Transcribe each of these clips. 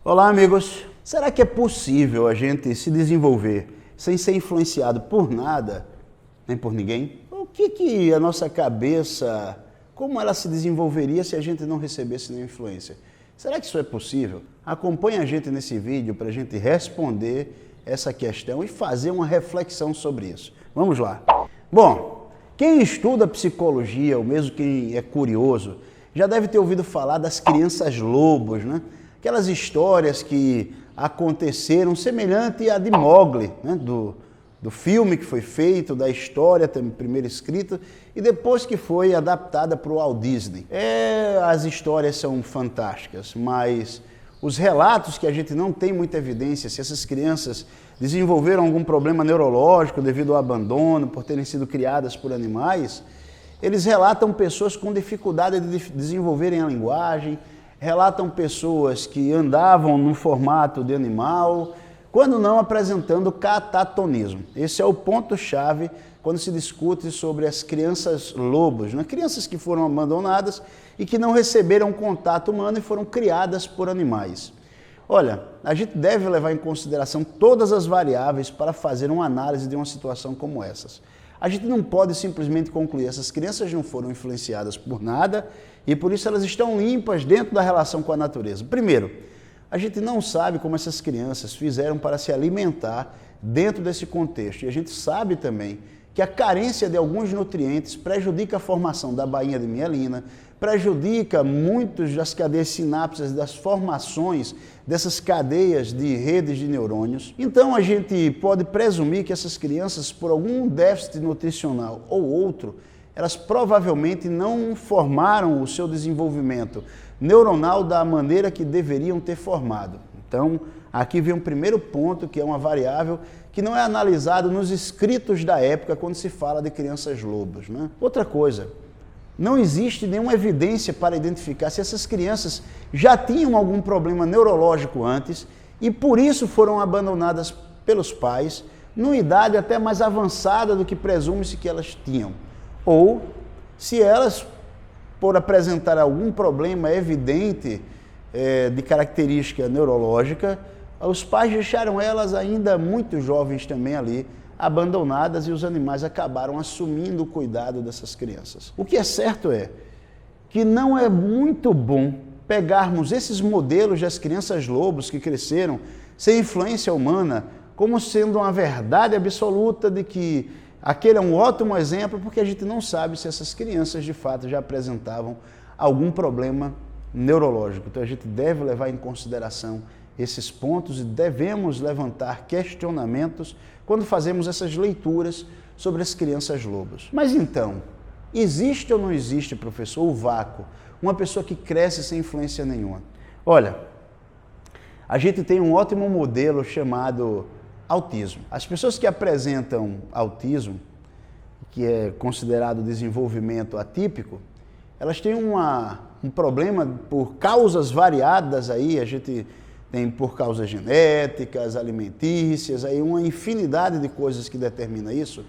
Olá, amigos! Será que é possível a gente se desenvolver sem ser influenciado por nada, nem por ninguém? O que a nossa cabeça, como ela se desenvolveria se a gente não recebesse nenhuma influência? Será que isso é possível? Acompanhe a gente nesse vídeo para a gente responder essa questão e fazer uma reflexão sobre isso. Vamos lá! Bom, quem estuda psicologia, ou mesmo quem é curioso, já deve ter ouvido falar das crianças lobos, né? Aquelas histórias que aconteceram semelhante à de Mowgli, né? do filme que foi feito, da história primeiro escrita e depois que foi adaptada para o Walt Disney. As histórias são fantásticas, mas os relatos que a gente não tem muita evidência se essas crianças desenvolveram algum problema neurológico devido ao abandono, por terem sido criadas por animais, eles relatam pessoas com dificuldade de desenvolverem a linguagem, relatam pessoas que andavam no formato de animal, quando não apresentando catatonismo. Esse é o ponto-chave quando se discute sobre as crianças lobos, né? Crianças que foram abandonadas e que não receberam contato humano e foram criadas por animais. Olha, a gente deve levar em consideração todas as variáveis para fazer uma análise de uma situação como essas. A gente não pode simplesmente concluir que essas crianças não foram influenciadas por nada e por isso elas estão limpas dentro da relação com a natureza. Primeiro, a gente não sabe como essas crianças fizeram para se alimentar dentro desse contexto. E a gente sabe também que a carência de alguns nutrientes prejudica a formação da bainha de mielina, prejudica muitas das cadeias sinápticas, das formações dessas cadeias de redes de neurônios. Então a gente pode presumir que essas crianças, por algum déficit nutricional ou outro, elas provavelmente não formaram o seu desenvolvimento neuronal da maneira que deveriam ter formado. Então, aqui vem um primeiro ponto, que é uma variável que não é analisado nos escritos da época quando se fala de crianças lobos, né? Outra coisa, não existe nenhuma evidência para identificar se essas crianças já tinham algum problema neurológico antes e por isso foram abandonadas pelos pais, numa idade até mais avançada do que presume-se que elas tinham. Ou se elas, por apresentar algum problema evidente de característica neurológica, os pais deixaram elas ainda muito jovens também ali, abandonadas, e os animais acabaram assumindo o cuidado dessas crianças. O que é certo é que não é muito bom pegarmos esses modelos das crianças lobos que cresceram sem influência humana como sendo uma verdade absoluta de que aquele é um ótimo exemplo, porque a gente não sabe se essas crianças de fato já apresentavam algum problema neurológico. Então a gente deve levar em consideração esses pontos e devemos levantar questionamentos quando fazemos essas leituras sobre as crianças lobos. Mas então, existe ou não existe, professor, o vácuo? Uma pessoa que cresce sem influência nenhuma? Olha, a gente tem um ótimo modelo chamado autismo. As pessoas que apresentam autismo, que é considerado desenvolvimento atípico, elas têm um problema por causas variadas aí, a gente tem por causas genéticas, alimentícias, aí uma infinidade de coisas que determina isso,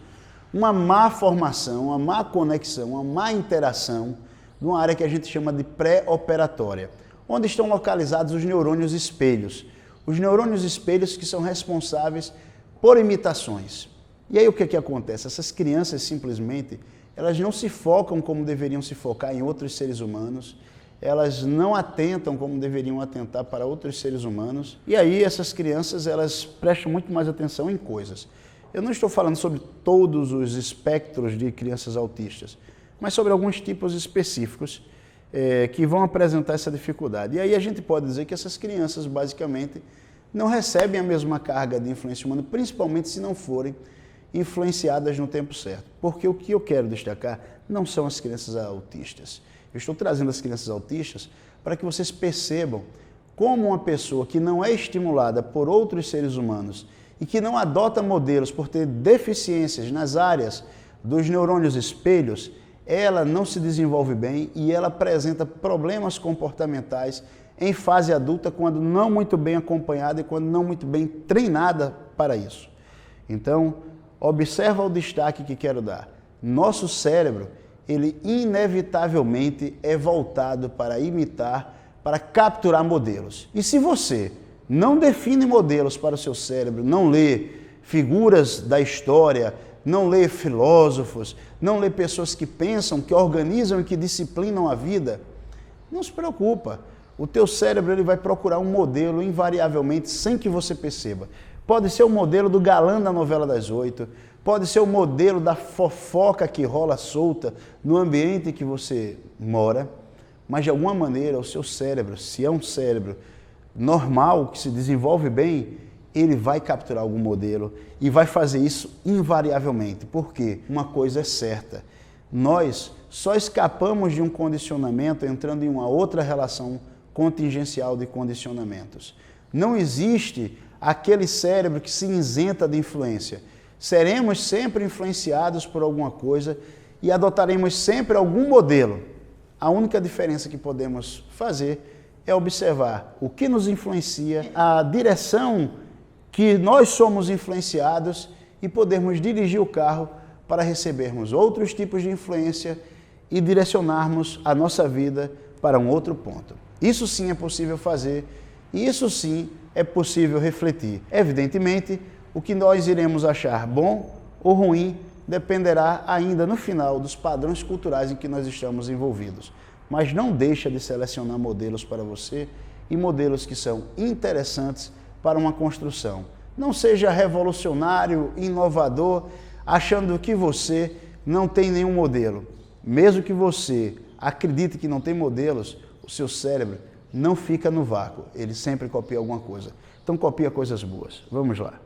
uma má formação, uma má conexão, uma má interação de uma área que a gente chama de pré-operatória, onde estão localizados os neurônios espelhos. Os neurônios espelhos que são responsáveis por imitações. E aí o que acontece? Essas crianças simplesmente, elas não se focam como deveriam se focar em outros seres humanos, elas não atentam como deveriam atentar para outros seres humanos, e aí essas crianças, elas prestam muito mais atenção em coisas. Eu não estou falando sobre todos os espectros de crianças autistas, mas sobre alguns tipos específicos que vão apresentar essa dificuldade. E aí a gente pode dizer que essas crianças, basicamente, não recebem a mesma carga de influência humana, principalmente se não forem influenciadas no tempo certo. Porque o que eu quero destacar não são as crianças autistas. Eu estou trazendo as crianças autistas para que vocês percebam como uma pessoa que não é estimulada por outros seres humanos e que não adota modelos por ter deficiências nas áreas dos neurônios espelhos, ela não se desenvolve bem e ela apresenta problemas comportamentais em fase adulta quando não muito bem acompanhada e quando não muito bem treinada para isso. Então, observa o destaque que quero dar. Nosso cérebro, ele inevitavelmente é voltado para imitar, para capturar modelos. E se você Não define modelos para o seu cérebro, não lê figuras da história, não lê filósofos, não lê pessoas que pensam, que organizam e que disciplinam a vida. Não se preocupa. O teu cérebro ele vai procurar um modelo invariavelmente sem que você perceba. Pode ser o modelo do galã da novela das 8, pode ser o modelo da fofoca que rola solta no ambiente que você mora, mas de alguma maneira o seu cérebro, se é um cérebro normal, que se desenvolve bem, ele vai capturar algum modelo e vai fazer isso invariavelmente. Por quê? Uma coisa é certa, nós só escapamos de um condicionamento entrando em uma outra relação contingencial de condicionamentos. Não existe aquele cérebro que se isenta de influência. Seremos sempre influenciados por alguma coisa e adotaremos sempre algum modelo. A única diferença que podemos fazer é observar o que nos influencia, a direção que nós somos influenciados e podermos dirigir o carro para recebermos outros tipos de influência e direcionarmos a nossa vida para um outro ponto. Isso sim é possível fazer e isso sim é possível refletir. Evidentemente, o que nós iremos achar bom ou ruim dependerá ainda no final dos padrões culturais em que nós estamos envolvidos. Mas não deixa de selecionar modelos para você e modelos que são interessantes para uma construção. Não seja revolucionário, inovador, achando que você não tem nenhum modelo. Mesmo que você acredite que não tem modelos, o seu cérebro não fica no vácuo, ele sempre copia alguma coisa. Então copia coisas boas. Vamos lá.